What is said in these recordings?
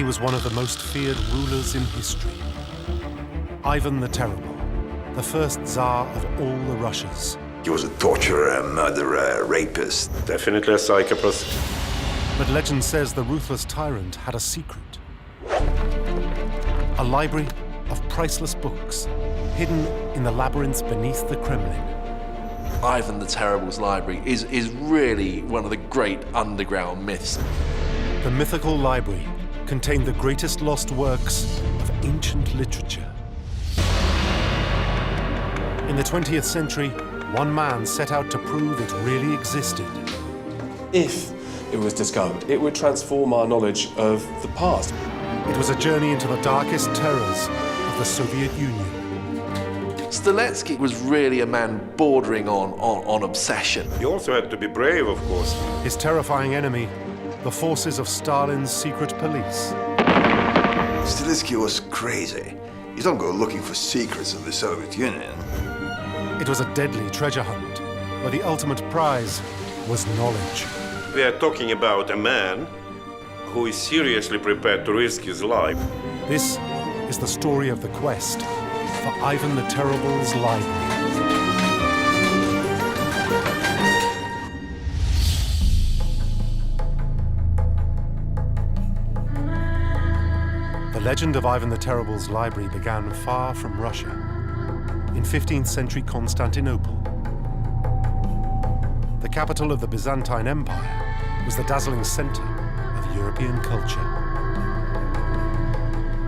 was one of the most feared rulers in history. Ivan the Terrible, the first Tsar of all the Russias. He was a torturer, a murderer, a rapist. Definitely a psychopath. But legend says the ruthless tyrant had a secret. A library of priceless books hidden in the labyrinths beneath the Kremlin. Ivan the Terrible's library is really one of the great underground myths. The mythical library contained the greatest lost works of ancient literature. In the 20th century, one man set out to prove it really existed. If it was discovered, it would transform our knowledge of the past. It was a journey into the darkest terrors of the Soviet Union. Stelletsky was really a man bordering on obsession. You also had to be brave, of course. His terrifying enemy, the forces of Stalin's secret police. Stelletsky was crazy. You don't go looking for secrets of the Soviet Union. It was a deadly treasure hunt, where the ultimate prize was knowledge. We are talking about a man who is seriously prepared to risk his life. This is the story of the quest for Ivan the Terrible's library. The legend of Ivan the Terrible's library began far from Russia, in 15th century Constantinople. The capital of the Byzantine Empire was the dazzling center of European culture.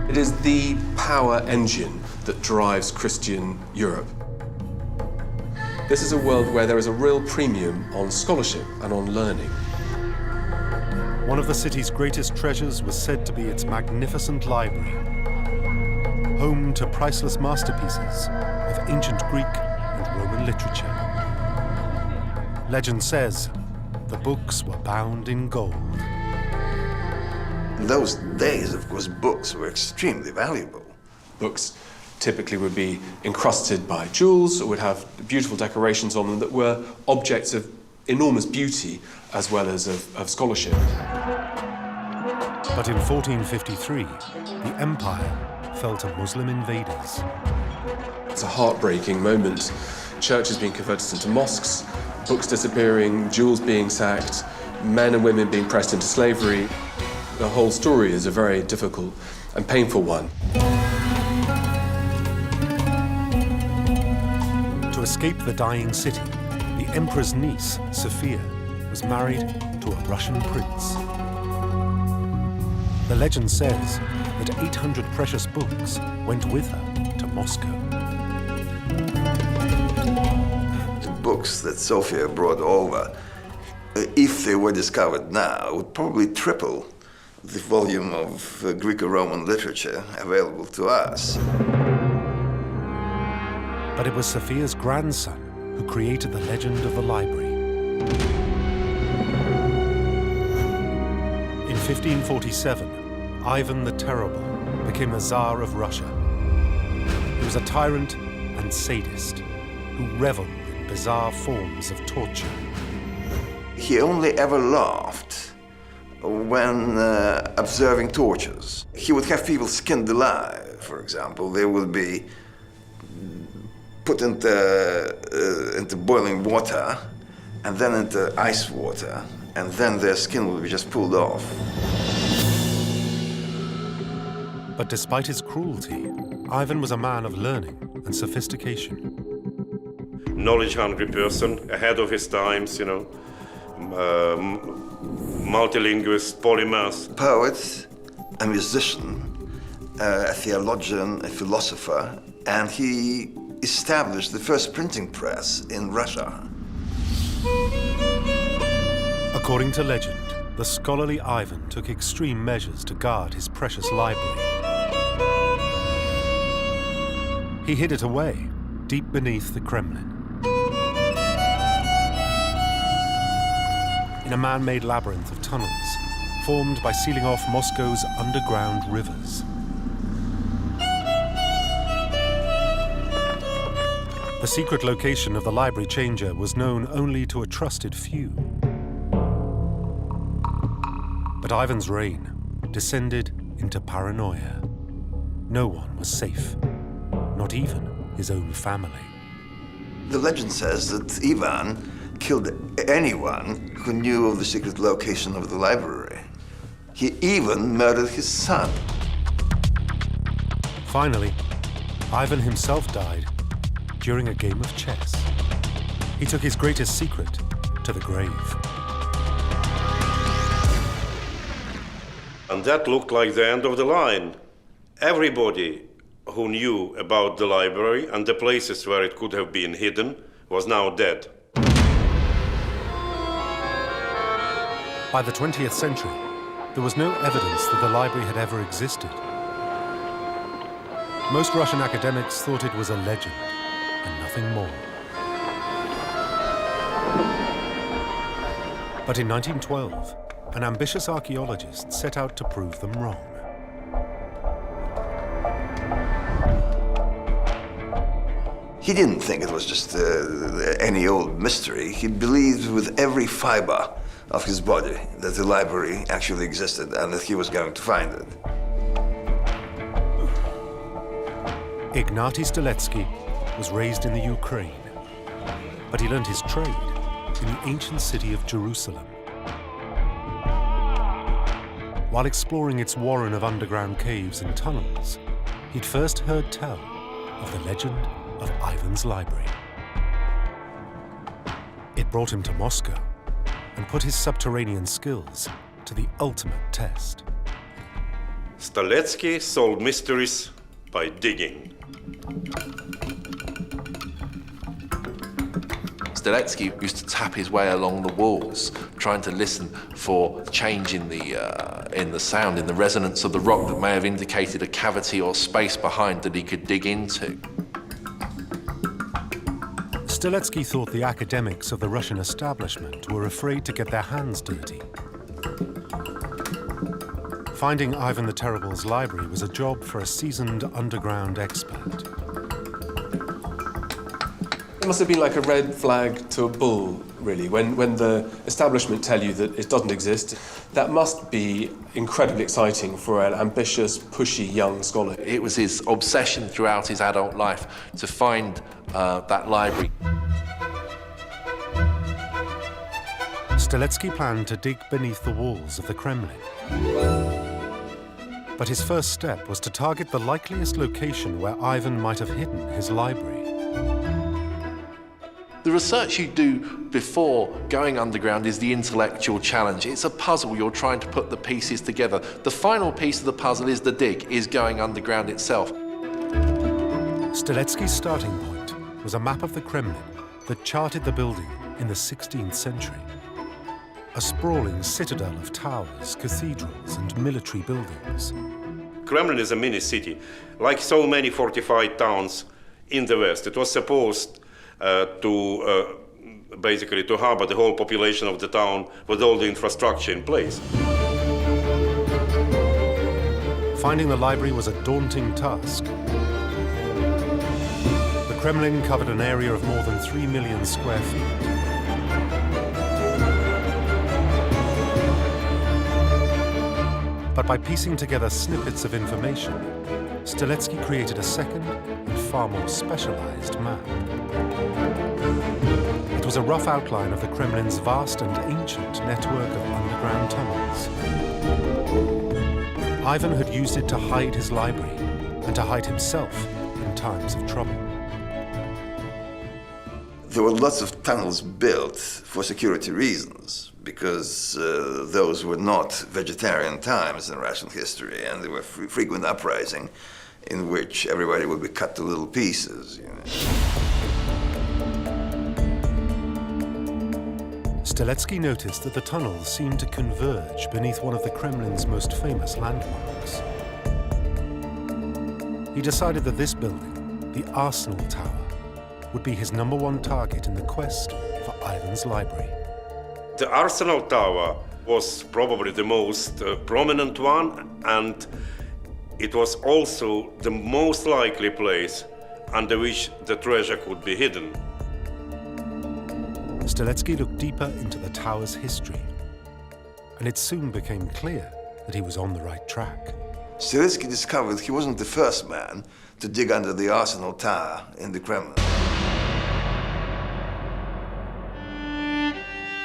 It is the power engine that drives Christian Europe. This is a world where there is a real premium on scholarship and on learning. One of the city's greatest treasures was said to be its magnificent library, home to priceless masterpieces of ancient Greek and Roman literature. Legend says the books were bound in gold. In those days, of course, books were extremely valuable. Books typically would be encrusted by jewels or would have beautiful decorations on them that were objects of enormous beauty as well as of scholarship. But in 1453, the empire fell to Muslim invaders. It's a heartbreaking moment. Churches being converted into mosques, books disappearing, jewels being sacked, men and women being pressed into slavery. The whole story is a very difficult and painful one. To escape the dying city, the emperor's niece, Sophia, was married to a Russian prince. The legend says that 800 precious books went with her to Moscow. The books that Sophia brought over, if they were discovered now, would probably triple the volume of Greco-Roman literature available to us. But it was Sophia's grandson who created the legend of the library. In 1547, Ivan the Terrible became the Tsar of Russia. He was a tyrant and sadist who reveled in bizarre forms of torture. He only ever laughed when observing tortures. He would have people skinned alive, for example. They would be put into boiling water and then into ice water, and then their skin would be just pulled off. But despite his cruelty, Ivan was a man of learning and sophistication. Knowledge-hungry person, ahead of his times, you know. Multilinguist, polymath. Poet, a musician, a theologian, a philosopher, and he established the first printing press in Russia. According to legend, the scholarly Ivan took extreme measures to guard his precious library. He hid it away, deep beneath the Kremlin. In a man-made labyrinth of tunnels, formed by sealing off Moscow's underground rivers. The secret location of the library changer was known only to a trusted few. But Ivan's reign descended into paranoia. No one was safe, not even his own family. The legend says that Ivan killed anyone who knew of the secret location of the library. He even murdered his son. Finally, Ivan himself died during a game of chess. He took his greatest secret to the grave. And that looked like the end of the line. Everybody who knew about the library and the places where it could have been hidden was now dead. By the 20th century, there was no evidence that the library had ever existed. Most Russian academics thought it was a legend and nothing more. But in 1912, an ambitious archaeologist set out to prove them wrong. He didn't think it was just any old mystery. He believed with every fiber of his body that the library actually existed and that he was going to find it. Ignati Stelletsky was raised in the Ukraine, but he learned his trade in the ancient city of Jerusalem. While exploring its warren of underground caves and tunnels, he'd first heard tell of the legend of Ivan's library. It brought him to Moscow and put his subterranean skills to the ultimate test. Stelletsky solved mysteries by digging. Stelletsky used to tap his way along the walls, trying to listen for change in the sound, in the resonance of the rock that may have indicated a cavity or space behind that he could dig into. Stelletsky thought the academics of the Russian establishment were afraid to get their hands dirty. Finding Ivan the Terrible's library was a job for a seasoned underground expert. It must have been like a red flag to a bull, really. When the establishment tell you that it doesn't exist, that must be incredibly exciting for an ambitious, pushy young scholar. It was his obsession throughout his adult life to find that library. Stelletsky planned to dig beneath the walls of the Kremlin. But his first step was to target the likeliest location where Ivan might have hidden his library. The research you do before going underground is the intellectual challenge. It's a puzzle. You're trying to put the pieces together. The final piece of the puzzle is the dig, is going underground itself. Stelletsky's starting point was a map of the Kremlin that charted the building in the 16th century. A sprawling citadel of towers, cathedrals, and military buildings. Kremlin is a mini-city. Like so many fortified towns in the West, it was supposed basically to harbor the whole population of the town with all the infrastructure in place. Finding the library was a daunting task. The Kremlin covered an area of more than 3 million square feet. But by piecing together snippets of information, Stelletsky created a second and far more specialized map. It was a rough outline of the Kremlin's vast and ancient network of underground tunnels. Ivan had used it to hide his library and to hide himself in times of trouble. There were lots of tunnels built for security reasons, because those were not vegetarian times in Russian history, and there were frequent uprisings in which everybody would be cut to little pieces. You know. Stelletsky noticed that the tunnels seemed to converge beneath one of the Kremlin's most famous landmarks. He decided that this building, the Arsenal Tower, would be his #1 target in the quest for Ivan's library. The Arsenal Tower was probably the most prominent one, and it was also the most likely place under which the treasure could be hidden. Stelletsky looked deeper into the tower's history, and it soon became clear that he was on the right track. Stelletsky discovered he wasn't the first man to dig under the Arsenal Tower in the Kremlin.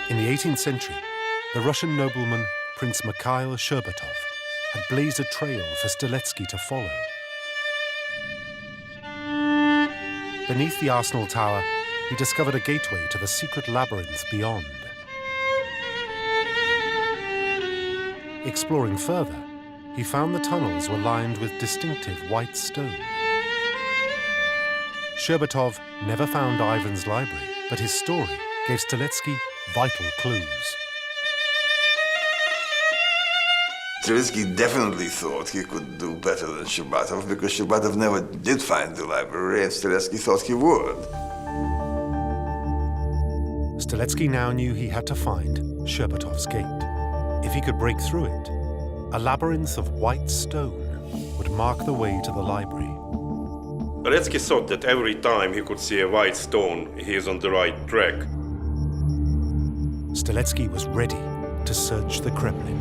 In the 18th century, the Russian nobleman Prince Mikhail Sherbatov had blazed a trail for Stelletsky to follow. Beneath the Arsenal Tower, he discovered a gateway to the secret labyrinth beyond. Exploring further, he found the tunnels were lined with distinctive white stone. Sherbatov never found Ivan's library, but his story gave Stelletsky vital clues. Stelletsky definitely thought he could do better than Sherbatov because Sherbatov never did find the library and Stelletsky thought he would. Stelletsky now knew he had to find Sherbatov's gate. If he could break through it, a labyrinth of white stone would mark the way to the library. Stelletsky thought that every time he could see a white stone, he is on the right track. Stelletsky was ready to search the Kremlin,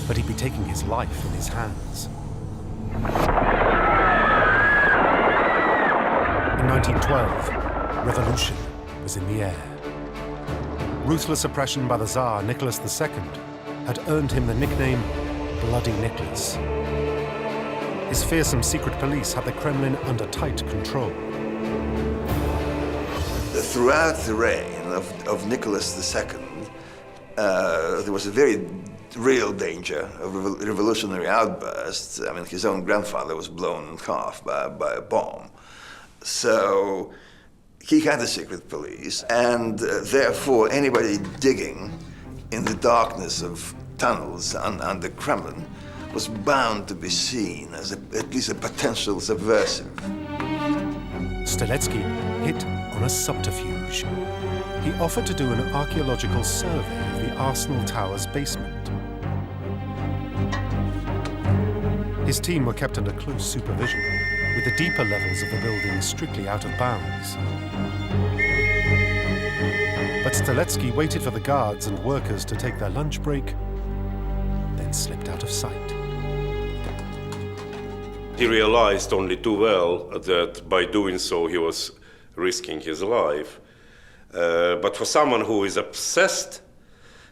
but he'd be taking his life in his hands. In 1912, revolution was in the air. Ruthless oppression by the Tsar Nicholas II had earned him the nickname Bloody Nicholas. His fearsome secret police had the Kremlin under tight control. Throughout the reign of Nicholas II, there was a very real danger of revolutionary outbursts. I mean, his own grandfather was blown in half by a bomb. So he had a secret police, and therefore anybody digging in the darkness of tunnels under Kremlin was bound to be seen as at least a potential subversive. Stelletsky hit on a subterfuge. He offered to do an archaeological survey of the Arsenal Tower's basement. His team were kept under close supervision, with the deeper levels of the building strictly out of bounds. But Stelletsky waited for the guards and workers to take their lunch break, then slipped out of sight. He realized only too well that by doing so he was risking his life. But for someone who is obsessed,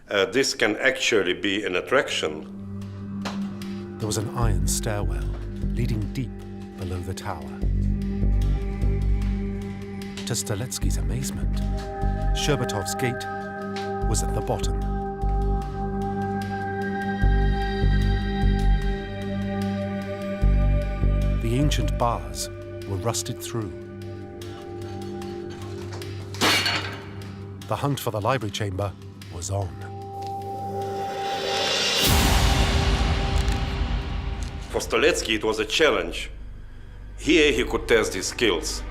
this can actually be an attraction. There was an iron stairwell leading deep below the tower. To Stelletsky's amazement, Sherbatov's gate was at the bottom. The ancient bars were rusted through. The hunt for the library chamber was on. For Stelletsky, it was a challenge. Here he could test his skills.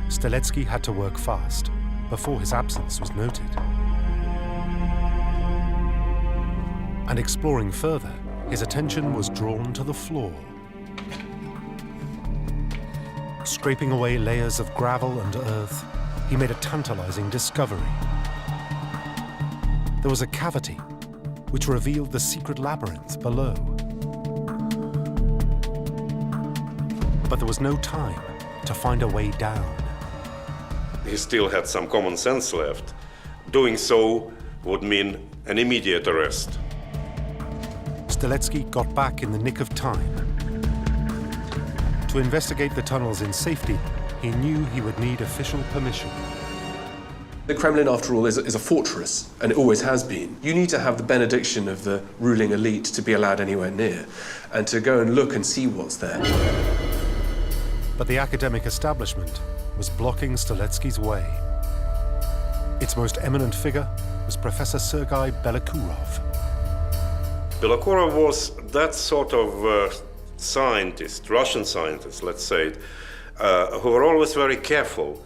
Stelletsky had to work fast before his absence was noted. And exploring further, his attention was drawn to the floor. Scraping away layers of gravel and earth, he made a tantalizing discovery. There was a cavity which revealed the secret labyrinth below. But there was no time to find a way down. He still had some common sense left. Doing so would mean an immediate arrest. Stelletsky got back in the nick of time. To investigate the tunnels in safety, he knew he would need official permission. The Kremlin, after all, is a fortress, and it always has been. You need to have the benediction of the ruling elite to be allowed anywhere near, and to go and look and see what's there. But the academic establishment was blocking Stelletsky's way. Its most eminent figure was Professor Sergei Belyakurov. Belyakurov was that sort of scientist, Russian scientist, let's say it, who were always very careful,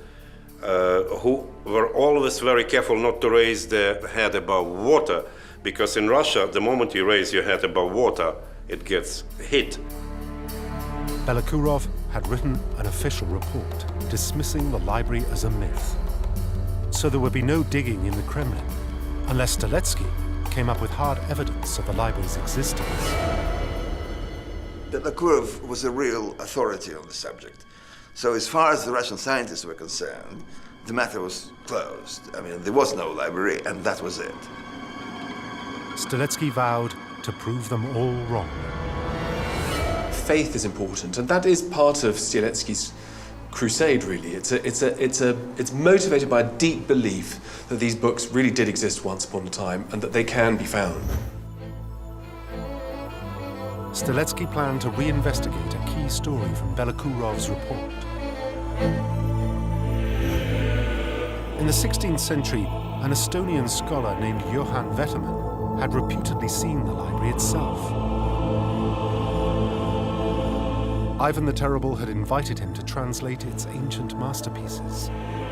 not to raise their head above water, because in Russia, the moment you raise your head above water, it gets hit. Belyakurov had written an official report dismissing the library as a myth. So there would be no digging in the Kremlin unless Stelletsky came up with hard evidence of the library's existence. Belakurov was a real authority on the subject. So as far as the Russian scientists were concerned, the matter was closed. I mean, there was no library, and that was it. Stelletsky vowed to prove them all wrong. Faith is important, and that is part of Stelletsky's crusade, really. It's motivated by a deep belief that these books really did exist once upon a time and that they can be found. Stelletsky planned to reinvestigate a key story from Belakurov's report. In the 16th century, an Estonian scholar named Johann Vettermann had reputedly seen the library itself. Ivan the Terrible had invited him to translate its ancient masterpieces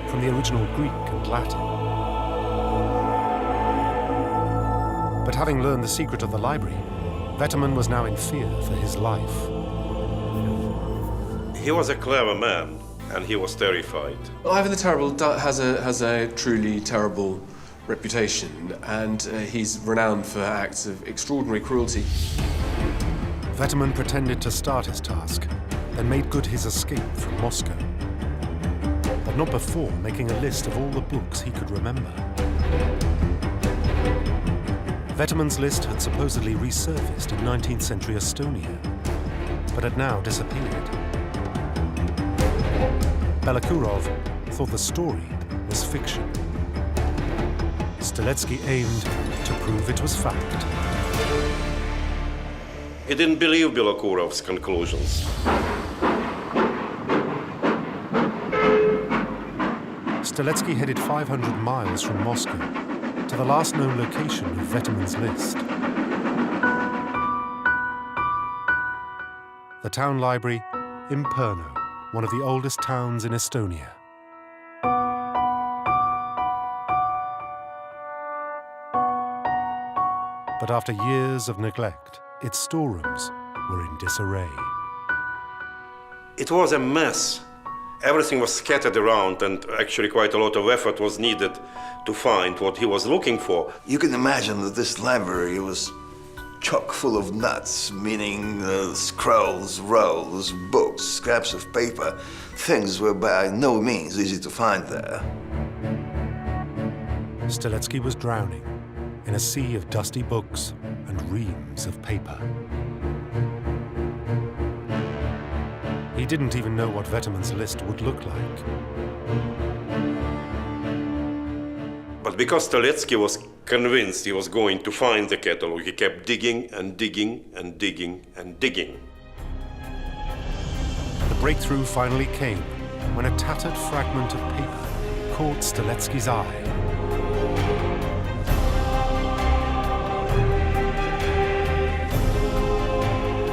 from the original Greek and Latin. But having learned the secret of the library, Vettermann was now in fear for his life. He was a clever man, and he was terrified. Ivan the Terrible has a truly terrible reputation, and he's renowned for acts of extraordinary cruelty. Vettermann pretended to start his task, then made good his escape from Moscow. But not before making a list of all the books he could remember. Vettermann's list had supposedly resurfaced in 19th century Estonia, but had now disappeared. Belakurov thought the story was fiction. Stelletsky aimed to prove it was fact. He didn't believe Belakurov's conclusions. Stelletsky headed 500 miles from Moscow to the last known location of Vettermann's list. The town library in Perno, one of the oldest towns in Estonia. But after years of neglect, its storerooms were in disarray. It was a mess. Everything was scattered around, and actually quite a lot of effort was needed to find what he was looking for. You can imagine that this library was chock full of nuts, meaning scrolls, rolls, books, scraps of paper. Things were by no means easy to find there. Stelletsky was drowning in a sea of dusty books and reams of paper. He didn't even know what Vettermann's list would look like. But because Stelletsky was convinced he was going to find the catalog, he kept digging and digging and digging and digging. The breakthrough finally came when a tattered fragment of paper caught Stelletsky's eye.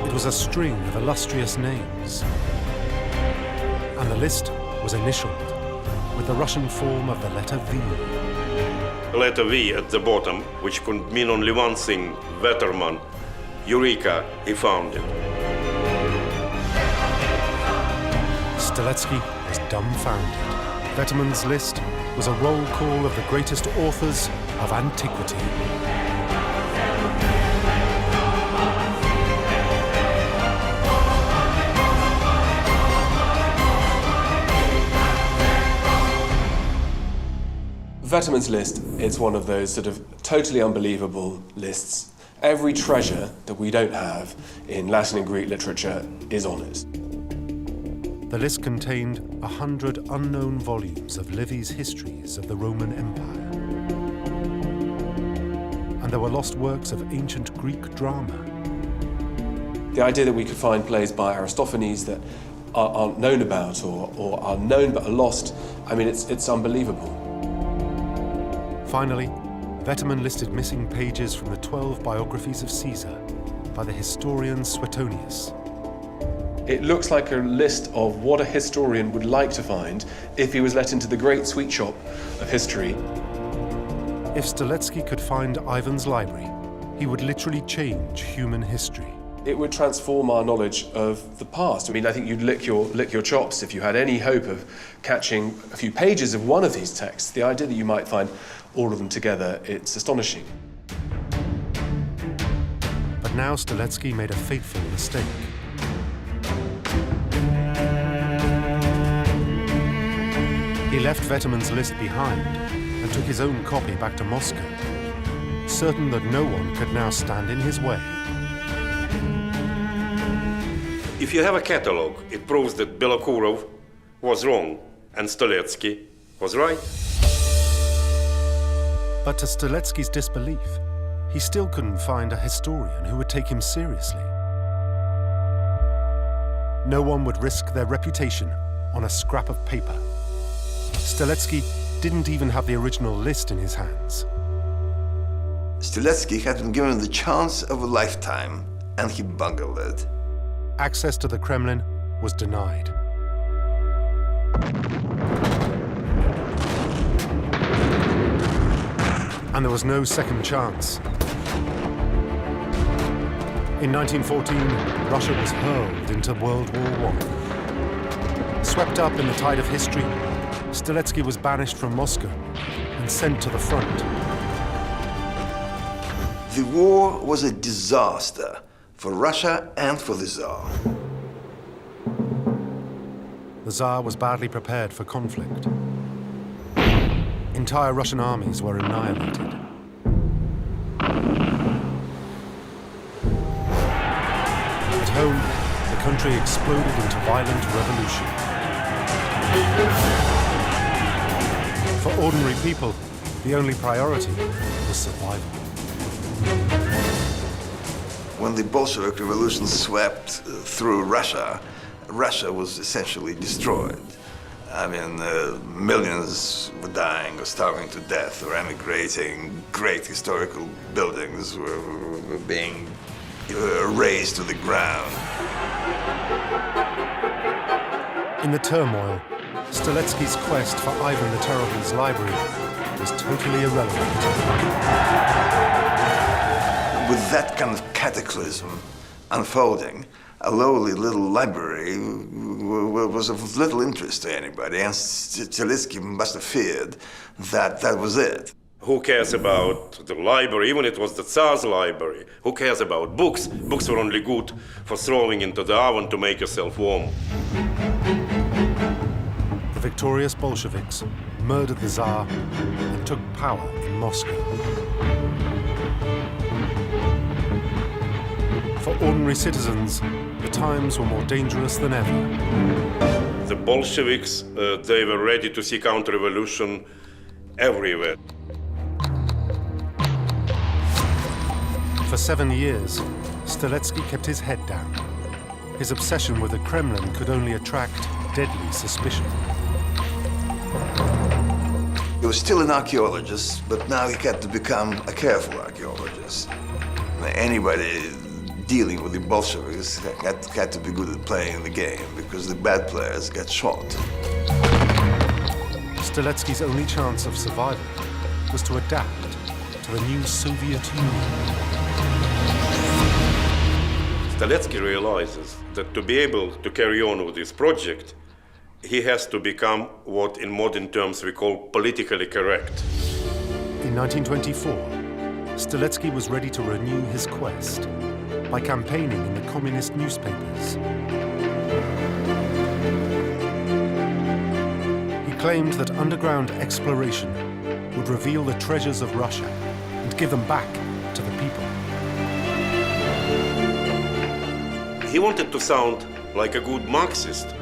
It was a string of illustrious names, and the list was initialed with the Russian form of the letter V. The letter V at the bottom, which could mean only one thing, Vettermann. Eureka, he found it. Stelletsky was dumbfounded. Vettermann's list was a roll call of the greatest authors of antiquity. Vettermann's list is one of those sort of totally unbelievable lists. Every treasure that we don't have in Latin and Greek literature is on it. The list contained 100 unknown volumes of Livy's histories of the Roman Empire. And there were lost works of ancient Greek drama. The idea that we could find plays by Aristophanes that aren't known about or are known but are lost, I mean, it's unbelievable. Finally, Vettermann listed missing pages from the 12 biographies of Caesar by the historian Suetonius. It looks like a list of what a historian would like to find if he was let into the great sweet shop of history. If Stelletsky could find Ivan's library, he would literally change human history. It would transform our knowledge of the past. I mean, I think you'd lick your chops if you had any hope of catching a few pages of one of these texts. The idea that you might find all of them together, it's astonishing. now Stelletsky made a fateful mistake. He left Vetterman's list behind and took his own copy back to Moscow, certain that no one could now stand in his way. If you have a catalogue, it proves that Belokurov was wrong and Stelletsky was right. But to Stelletsky's disbelief, he still couldn't find a historian who would take him seriously. No one would risk their reputation on a scrap of paper. Stelletsky didn't even have the original list in his hands. Stelletsky had been given the chance of a lifetime, and he bungled it. Access to the Kremlin was denied. And there was no second chance. In 1914, Russia was hurled into World War I. Swept up in the tide of history, Stelletsky was banished from Moscow and sent to the front. The war was a disaster for Russia and for the Tsar. The Tsar was badly prepared for conflict. Entire Russian armies were annihilated. At home, the country exploded into violent revolution. For ordinary people, the only priority was survival. When the Bolshevik Revolution swept through Russia, Russia was essentially destroyed. I mean, millions were dying or starving to death or emigrating. Great historical buildings were being razed to the ground. In the turmoil, Stelletsky's quest for Ivan the Terrible's library was totally irrelevant. With that kind of cataclysm unfolding, a lowly little library was of little interest to anybody, and Stelletsky must have feared that that was it. Who cares about the library, even it was the Tsar's library? Who cares about books? Books were only good for throwing into the oven to make yourself warm. The victorious Bolsheviks murdered the Tsar and took power in Moscow. For ordinary citizens, the times were more dangerous than ever. The Bolsheviks, they were ready to see counter-revolution everywhere. For 7 years, Stelletsky kept his head down. His obsession with the Kremlin could only attract deadly suspicion. He was still an archaeologist, but now he had to become a careful archaeologist. Anybody dealing with the Bolsheviks had to be good at playing the game, because the bad players get shot. Stelletsky's only chance of survival was to adapt to the new Soviet Union. Stelletsky realizes that to be able to carry on with this project, he has to become what in modern terms we call politically correct. In 1924, Stelletsky was ready to renew his quest by campaigning in the communist newspapers. He claimed that underground exploration would reveal the treasures of Russia and give them back to the people. He wanted to sound like a good Marxist,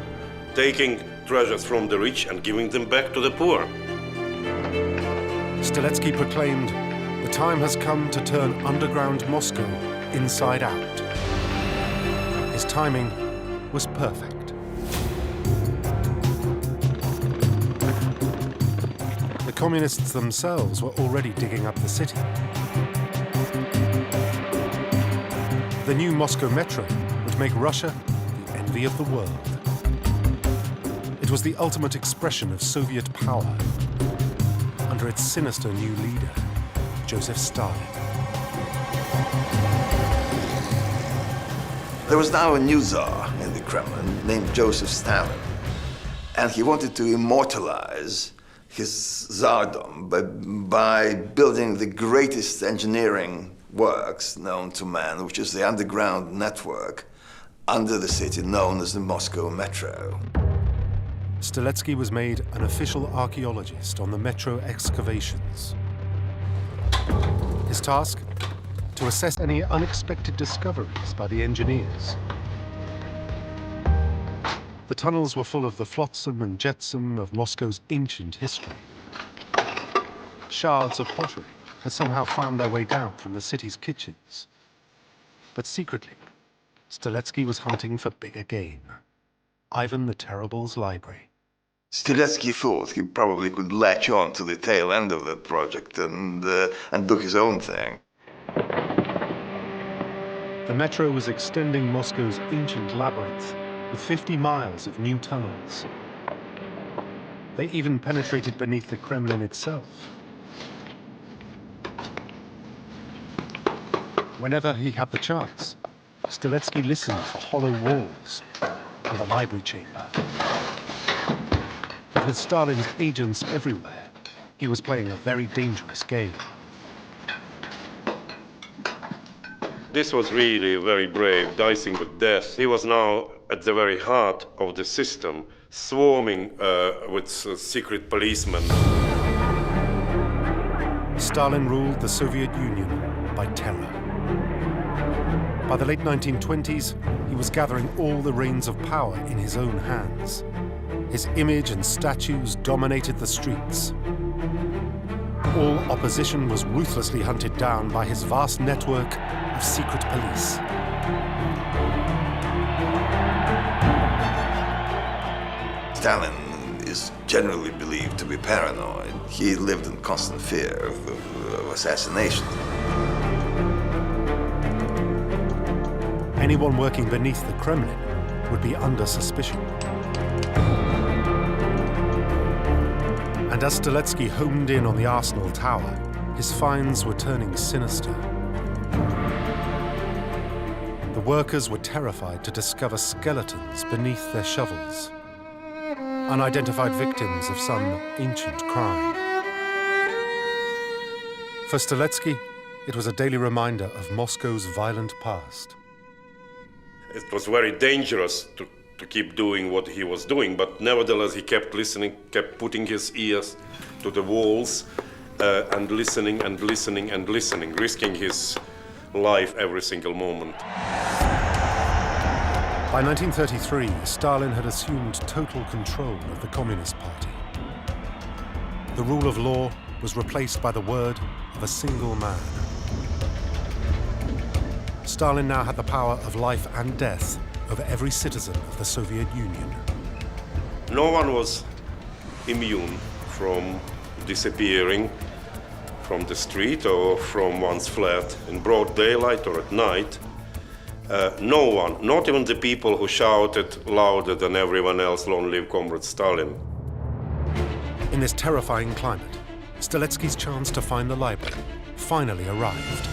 taking treasures from the rich and giving them back to the poor. Stelletsky proclaimed, "The time has come to turn underground Moscow inside out." His timing was perfect. The communists themselves were already digging up the city. The new Moscow metro would make Russia the envy of the world. It was the ultimate expression of Soviet power under its sinister new leader, Joseph Stalin. There was now a new Tsar in the Kremlin named Joseph Stalin, and he wanted to immortalize his Tsardom by building the greatest engineering works known to man, which is the underground network under the city known as the Moscow Metro. Stelletsky was made an official archaeologist on the metro excavations. His task? To assess any unexpected discoveries by the engineers. The tunnels were full of the flotsam and jetsam of Moscow's ancient history. Shards of pottery had somehow found their way down from the city's kitchens. But secretly, Stelletsky was hunting for bigger game. Ivan the Terrible's library. Stelletsky thought he probably could latch on to the tail end of that project and do his own thing. The metro was extending Moscow's ancient labyrinth with 50 miles of new tunnels. They even penetrated beneath the Kremlin itself. Whenever he had the chance, Stelletsky listened for hollow walls in the library chamber. But with Stalin's agents everywhere, he was playing a very dangerous game. This was really very brave, dicing with death. He was now at the very heart of the system, swarming with secret policemen. Stalin ruled the Soviet Union by terror. By the late 1920s, he was gathering all the reins of power in his own hands. His image and statues dominated the streets. All opposition was ruthlessly hunted down by his vast network of secret police. Stalin is generally believed to be paranoid. He lived in constant fear of assassination. Anyone working beneath the Kremlin would be under suspicion. And as Stelletsky homed in on the Arsenal Tower, his finds were turning sinister. The workers were terrified to discover skeletons beneath their shovels, unidentified victims of some ancient crime. For Stelletsky, it was a daily reminder of Moscow's violent past. It was very dangerous to keep doing what he was doing, but nevertheless he kept listening, kept putting his ears to the walls and listening and listening and listening, risking his life every single moment. By 1933, Stalin had assumed total control of the Communist Party. The rule of law was replaced by the word of a single man. Stalin now had the power of life and death over every citizen of the Soviet Union. No one was immune from disappearing from the street or from one's flat in broad daylight or at night. No one, not even the people who shouted louder than everyone else, "Long live Comrade Stalin." In this terrifying climate, Stelletsky's chance to find the library finally arrived.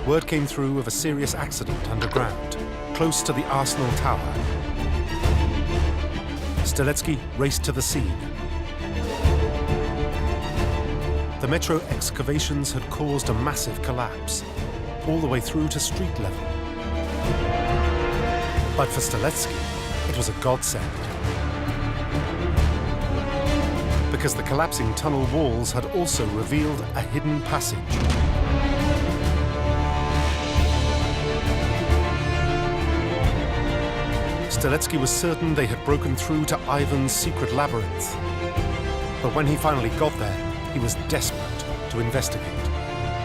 Word came through of a serious accident underground, close to the Arsenal Tower. Stelletsky raced to the scene. The metro excavations had caused a massive collapse, all the way through to street level. But for Stelletsky, it was a godsend. Because the collapsing tunnel walls had also revealed a hidden passage. Stelletsky was certain they had broken through to Ivan's secret labyrinth. But when he finally got there, he was desperate to investigate.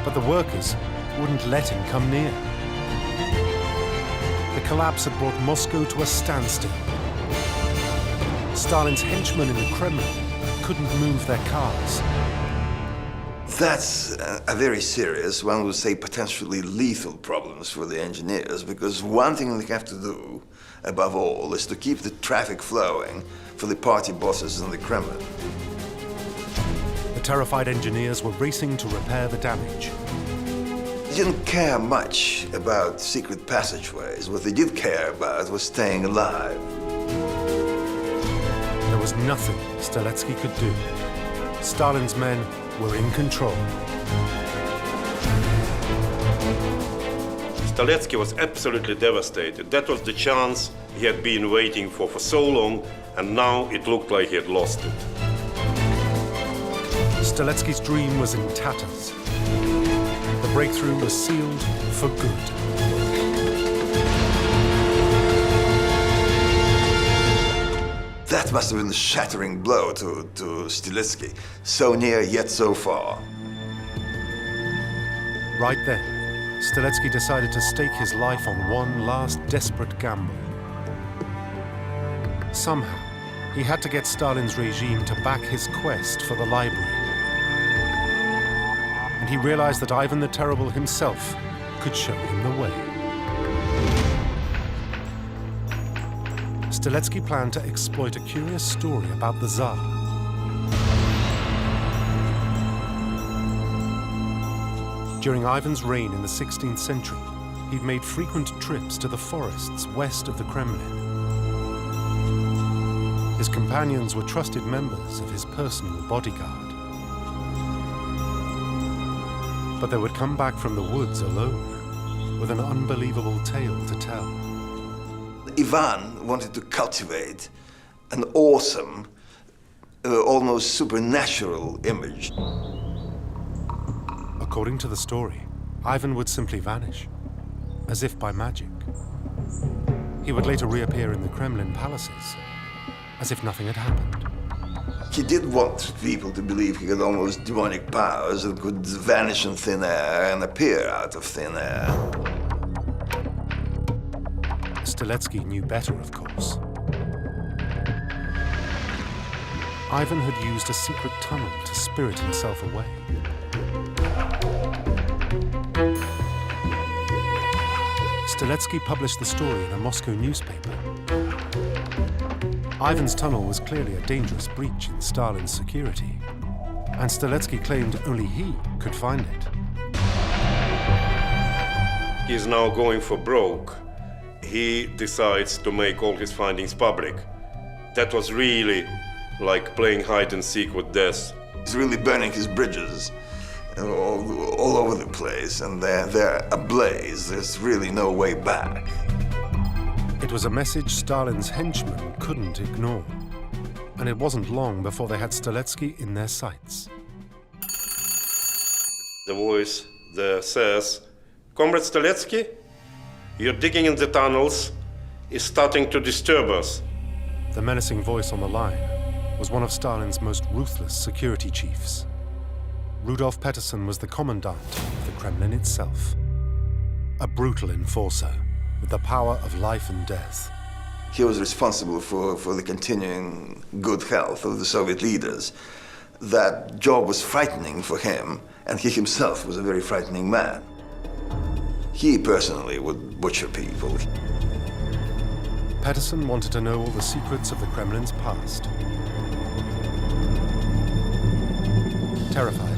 But the workers wouldn't let him come near. The collapse had brought Moscow to a standstill. Stalin's henchmen in the Kremlin couldn't move their cars. That's a very serious, one would say potentially lethal problems for the engineers, because one thing they have to do, above all, is to keep the traffic flowing for the party bosses in the Kremlin. The terrified engineers were racing to repair the damage. They didn't care much about secret passageways. What they did care about was staying alive. There was nothing Stelletsky could do. Stalin's men were in control. Stelletsky was absolutely devastated. That was the chance he had been waiting for so long, and now it looked like he had lost it. Stelletsky's dream was in tatters. The breakthrough was sealed for good. That must have been a shattering blow to Stelletsky. So near, yet so far. Right then, Stelletsky decided to stake his life on one last desperate gamble. Somehow, he had to get Stalin's regime to back his quest for the library. And he realized that Ivan the Terrible himself could show him the way. Stelletsky planned to exploit a curious story about the Tsar. During Ivan's reign in the 16th century, he'd made frequent trips to the forests west of the Kremlin. His companions were trusted members of his personal bodyguard. But they would come back from the woods alone, with an unbelievable tale to tell. Ivan wanted to cultivate an awesome, almost supernatural image. According to the story, Ivan would simply vanish, as if by magic. He would later reappear in the Kremlin palaces, as if nothing had happened. He did want people to believe he had almost demonic powers and could vanish in thin air and appear out of thin air. Stelletsky knew better, of course. Ivan had used a secret tunnel to spirit himself away. Stelletsky published the story in a Moscow newspaper. Ivan's tunnel was clearly a dangerous breach in Stalin's security, and Stelletsky claimed only he could find it. He's now going for broke. He decides to make all his findings public. That was really like playing hide and seek with death. He's really burning his bridges all over the place, and they're ablaze. There's really no way back. It was a message Stalin's henchmen couldn't ignore, and it wasn't long before they had Stelletsky in their sights. The voice there says, "Comrade Stelletsky, your digging in the tunnels is starting to disturb us." The menacing voice on the line was one of Stalin's most ruthless security chiefs. Rudolf Peterson was the commandant of the Kremlin itself, a brutal enforcer with the power of life and death. He was responsible for the continuing good health of the Soviet leaders. That job was frightening for him, and he himself was a very frightening man. He personally would butcher people. Peterson wanted to know all the secrets of the Kremlin's past. Terrified,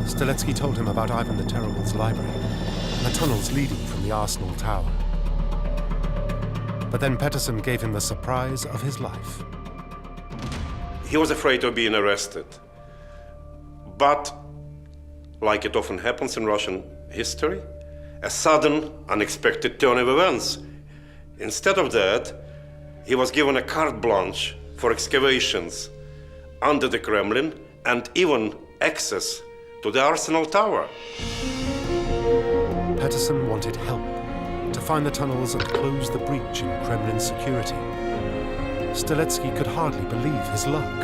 Stelletsky told him about Ivan the Terrible's library and the tunnels leading from the Arsenal Tower. But then Peterson gave him the surprise of his life. He was afraid of being arrested. But, like it often happens in Russian history, a sudden, unexpected turn of events. Instead of that, he was given a carte blanche for excavations under the Kremlin and even access to the Arsenal Tower. Peterson wanted help to find the tunnels and close the breach in Kremlin security. Stelletsky could hardly believe his luck.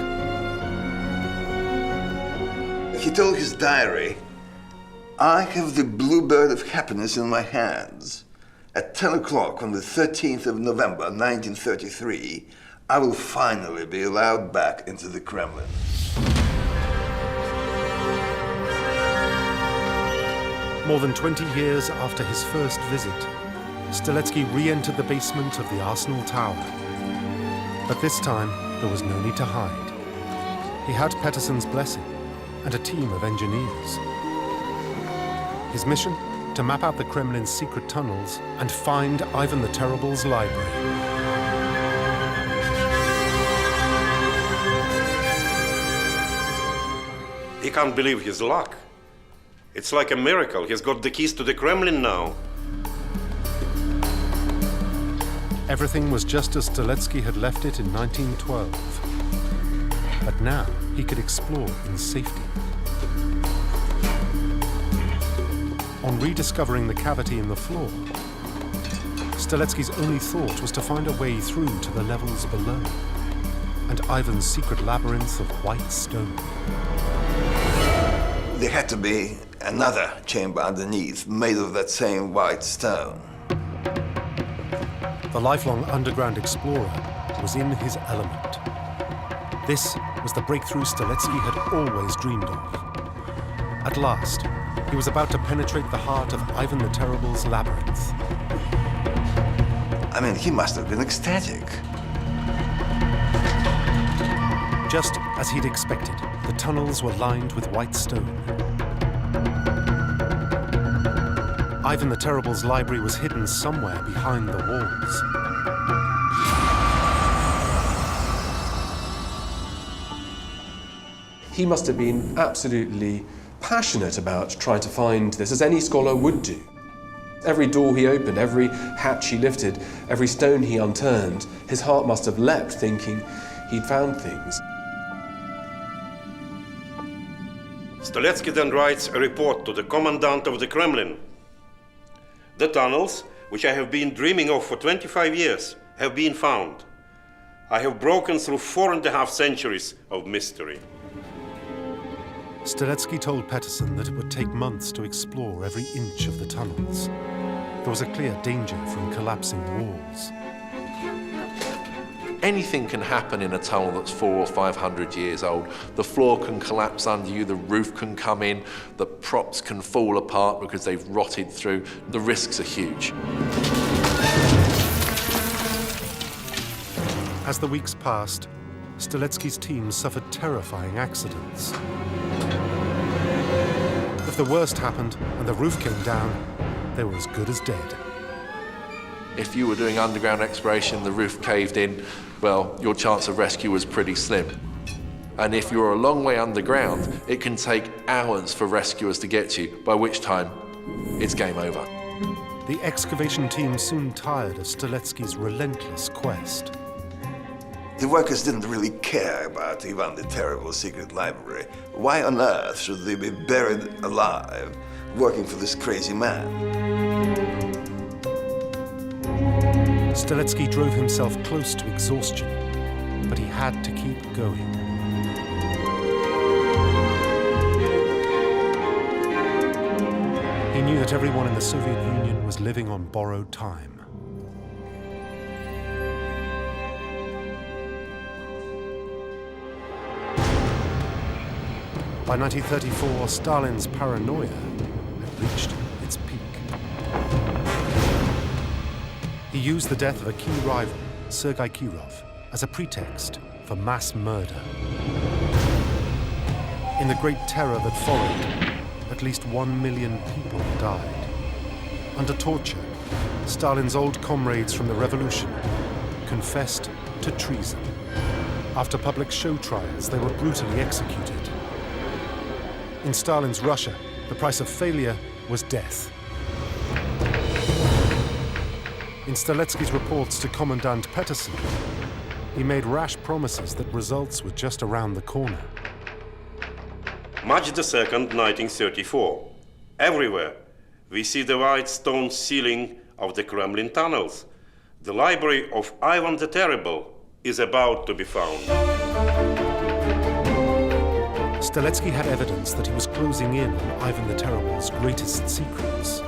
He told his diary, "I have the bluebird of happiness in my hands. At 10 o'clock on the 13th of November, 1933, I will finally be allowed back into the Kremlin." More than 20 years after his first visit, Stelletsky re-entered the basement of the Arsenal Tower. But this time, there was no need to hide. He had Peterson's blessing and a team of engineers. His mission? To map out the Kremlin's secret tunnels and find Ivan the Terrible's library. He can't believe his luck. It's like a miracle. He's got the keys to the Kremlin now. Everything was just as Stelletsky had left it in 1912. But now he could explore in safety. On rediscovering the cavity in the floor, Stelletsky's only thought was to find a way through to the levels below, and Ivan's secret labyrinth of white stone. There had to be another chamber underneath, made of that same white stone. The lifelong underground explorer was in his element. This was the breakthrough Stelletsky had always dreamed of. At last, he was about to penetrate the heart of Ivan the Terrible's labyrinth. I mean, he must have been ecstatic. Just as he'd expected, the tunnels were lined with white stone. Ivan the Terrible's library was hidden somewhere behind the walls. He must have been absolutely passionate about trying to find this, as any scholar would do. Every door he opened, every hatch he lifted, every stone he unturned, his heart must have leapt, thinking he'd found things. Stelletsky then writes a report to the commandant of the Kremlin. The tunnels, which I have been dreaming of for 25 years, have been found. I have broken through 4.5 centuries of mystery. Stelletsky told Peterson that it would take months to explore every inch of the tunnels. There was a clear danger from collapsing walls. Anything can happen in a tunnel that's 400 or 500 years old. The floor can collapse under you, the roof can come in, the props can fall apart because they've rotted through. The risks are huge. As the weeks passed, Stelletsky's team suffered terrifying accidents. If the worst happened and the roof came down, they were as good as dead. If you were doing underground exploration, the roof caved in, well, your chance of rescue was pretty slim. And if you're a long way underground, it can take hours for rescuers to get you, by which time it's game over. The excavation team soon tired of Stelletsky's relentless quest. The workers didn't really care about Ivan the Terrible's secret library. Why on earth should they be buried alive, working for this crazy man? Stelletsky drove himself close to exhaustion, but he had to keep going. He knew that everyone in the Soviet Union was living on borrowed time. By 1934, Stalin's paranoia had reached its peak. He used the death of a key rival, Sergei Kirov, as a pretext for mass murder. In the Great Terror that followed, at least 1 million people died. Under torture, Stalin's old comrades from the revolution confessed to treason. After public show trials, they were brutally executed. In Stalin's Russia, the price of failure was death. In Stelletsky's reports to Commandant Peterson, he made rash promises that results were just around the corner. March 2nd, 1934. Everywhere we see the white stone ceiling of the Kremlin tunnels. The library of Ivan the Terrible is about to be found. Stelletsky had evidence that he was closing in on Ivan the Terrible's greatest secrets.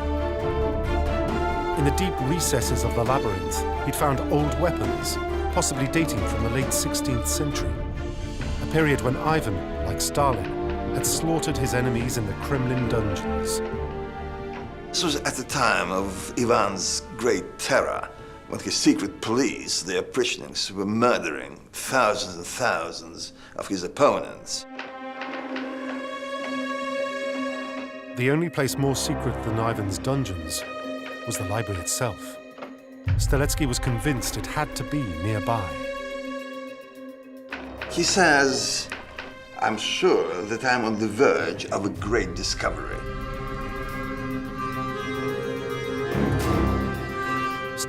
In the deep recesses of the labyrinth, he'd found old weapons, possibly dating from the late 16th century, a period when Ivan, like Stalin, had slaughtered his enemies in the Kremlin dungeons. This was at the time of Ivan's Great Terror, when his secret police, the oppressionists, were murdering thousands and thousands of his opponents. The only place more secret than Ivan's dungeons was the library itself. Stelletsky was convinced it had to be nearby. He says, "I'm sure that I'm on the verge of a great discovery."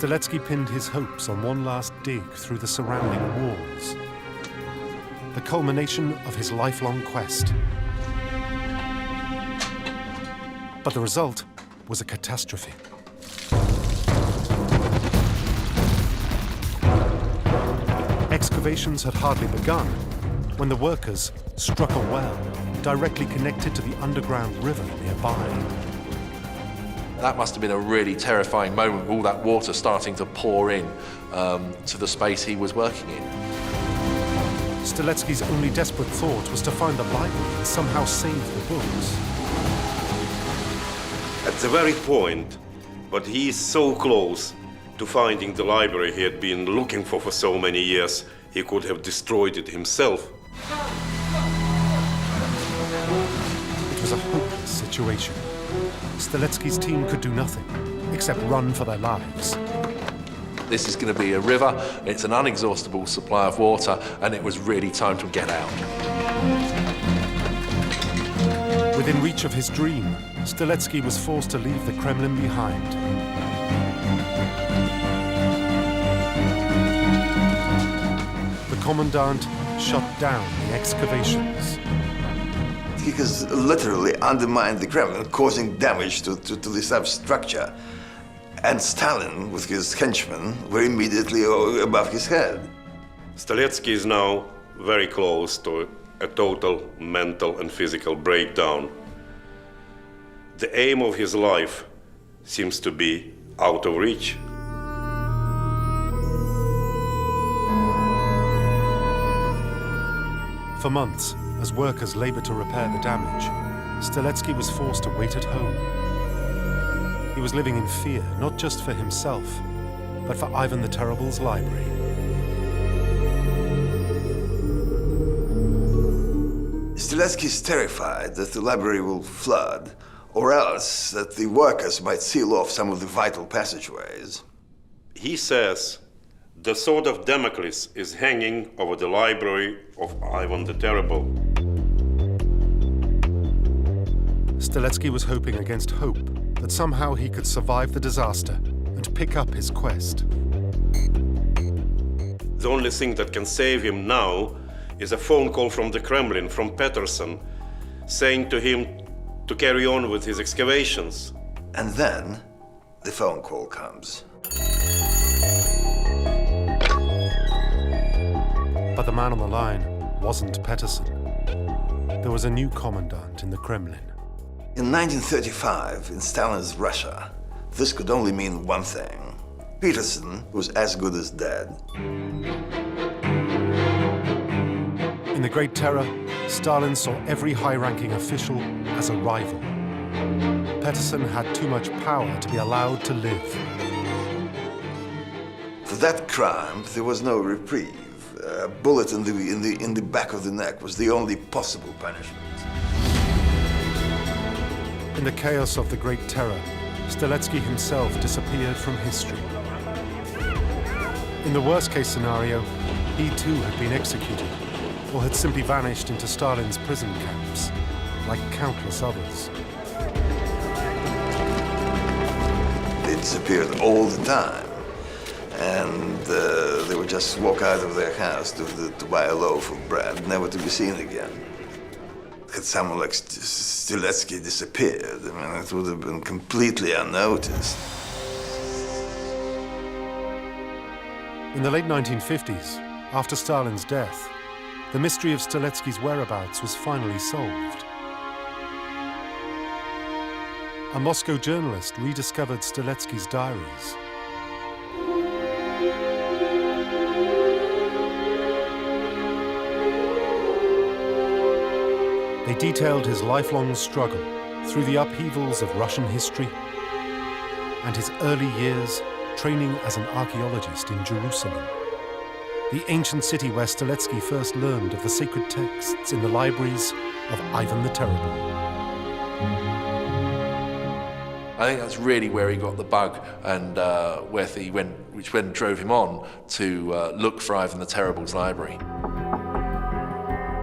Stelletsky pinned his hopes on one last dig through the surrounding walls, the culmination of his lifelong quest. But the result was a catastrophe. Excavations had hardly begun when the workers struck a well directly connected to the underground river nearby. That must have been a really terrifying moment, all that water starting to pour in to the space he was working in. Stelletsky's only desperate thought was to find the library and somehow save the books. At the very point, but he is so close to finding the library he had been looking for so many years, he could have destroyed it himself. It was a hopeless situation. Stelletsky's team could do nothing except run for their lives. This is going to be a river, it's an inexhaustible supply of water, and it was really time to get out. Within reach of his dream, Stelletsky was forced to leave the Kremlin behind. The commandant shut down the excavations. He has literally undermined the Kremlin, causing damage to the substructure. And Stalin, with his henchmen, were immediately above his head. Stelletsky is now very close to a total mental and physical breakdown. The aim of his life seems to be out of reach. For months, as workers labored to repair the damage, Stelletsky was forced to wait at home. He was living in fear, not just for himself, but for Ivan the Terrible's library. Stelletsky is terrified that the library will flood, or else that the workers might seal off some of the vital passageways. He says the sword of Damocles is hanging over the library of Ivan the Terrible. Stelletsky was hoping against hope that somehow he could survive the disaster and pick up his quest. The only thing that can save him now is a phone call from the Kremlin, from Peterson, saying to him to carry on with his excavations. And then the phone call comes. But the man on the line wasn't Peterson. There was a new commandant in the Kremlin. In 1935, in Stalin's Russia, this could only mean one thing. Peterson was as good as dead. In the Great Terror, Stalin saw every high-ranking official as a rival. Peterson had too much power to be allowed to live. For that crime, there was no reprieve. A bullet in the back of the neck was the only possible punishment. In the chaos of the Great Terror, Stelletsky himself disappeared from history. In the worst-case scenario, he too had been executed, or had simply vanished into Stalin's prison camps, like countless others. They disappeared all the time, and they would just walk out of their house to buy a loaf of bread, never to be seen again. Had someone like Stelletsky disappeared, I mean, it would have been completely unnoticed. In the late 1950s, after Stalin's death, the mystery of Stelletsky's whereabouts was finally solved. A Moscow journalist rediscovered Stelletsky's diaries. They detailed his lifelong struggle through the upheavals of Russian history and his early years training as an archaeologist in Jerusalem, the ancient city where Stelletsky first learned of the sacred texts in the libraries of Ivan the Terrible. I think that's really where he got the bug, and which drove him on to look for Ivan the Terrible's library.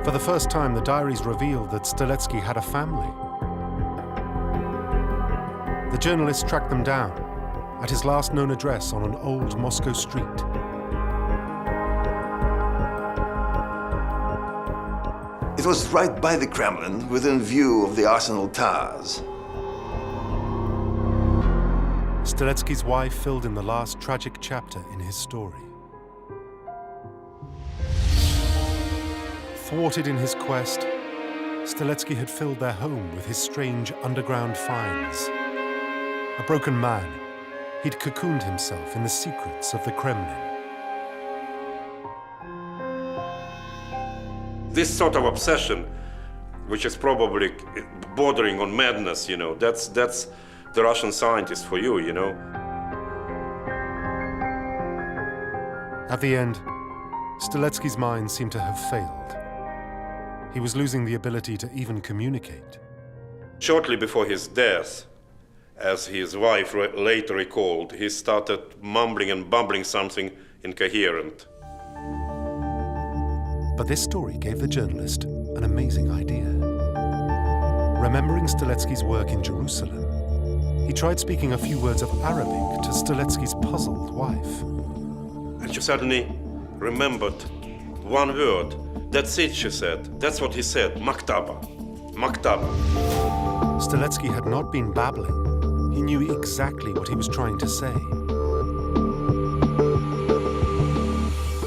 For the first time, the diaries revealed that Stelletsky had a family. The journalist tracked them down, at his last known address on an old Moscow street. It was right by the Kremlin, within view of the Arsenal towers. Stelletsky's wife filled in the last tragic chapter in his story. Thwarted in his quest, Stelletsky had filled their home with his strange underground finds. A broken man, he'd cocooned himself in the secrets of the Kremlin. This sort of obsession, which is probably bordering on madness, you know, that's the Russian scientist for you, you know. At the end, Stelletsky's mind seemed to have failed. He was losing the ability to even communicate. Shortly before his death, as his wife later recalled, he started mumbling and bumbling something incoherent. But this story gave the journalist an amazing idea. Remembering Stelletsky's work in Jerusalem, he tried speaking a few words of Arabic to Stelletsky's puzzled wife. And she suddenly remembered one word. That's it, she said. That's what he said, maktaba. Maktaba. Stelletsky had not been babbling. He knew exactly what he was trying to say.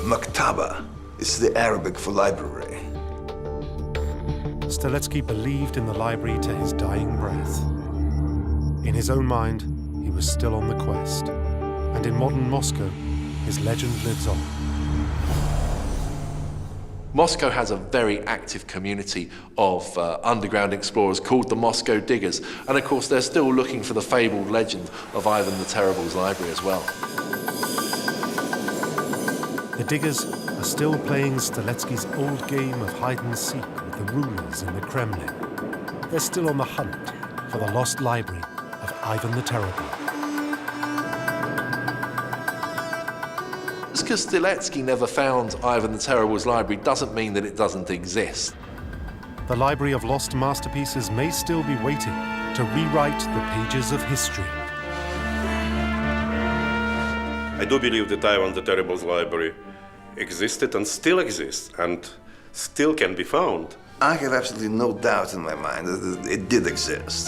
Maktaba is the Arabic for library. Stelletsky believed in the library to his dying breath. In his own mind, he was still on the quest. And in modern Moscow, his legend lives on. Moscow has a very active community of underground explorers called the Moscow Diggers. And of course, they're still looking for the fabled legend of Ivan the Terrible's library as well. The Diggers are still playing Stelletsky's old game of hide-and-seek with the rulers in the Kremlin. They're still on the hunt for the lost library of Ivan the Terrible. Just because Stelletsky never found Ivan the Terrible's library doesn't mean that it doesn't exist. The library of lost masterpieces may still be waiting to rewrite the pages of history. I do believe that Ivan the Terrible's library existed and still exists and still can be found. I have absolutely no doubt in my mind that it did exist.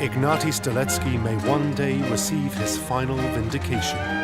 Ignati Stelletsky may one day receive his final vindication.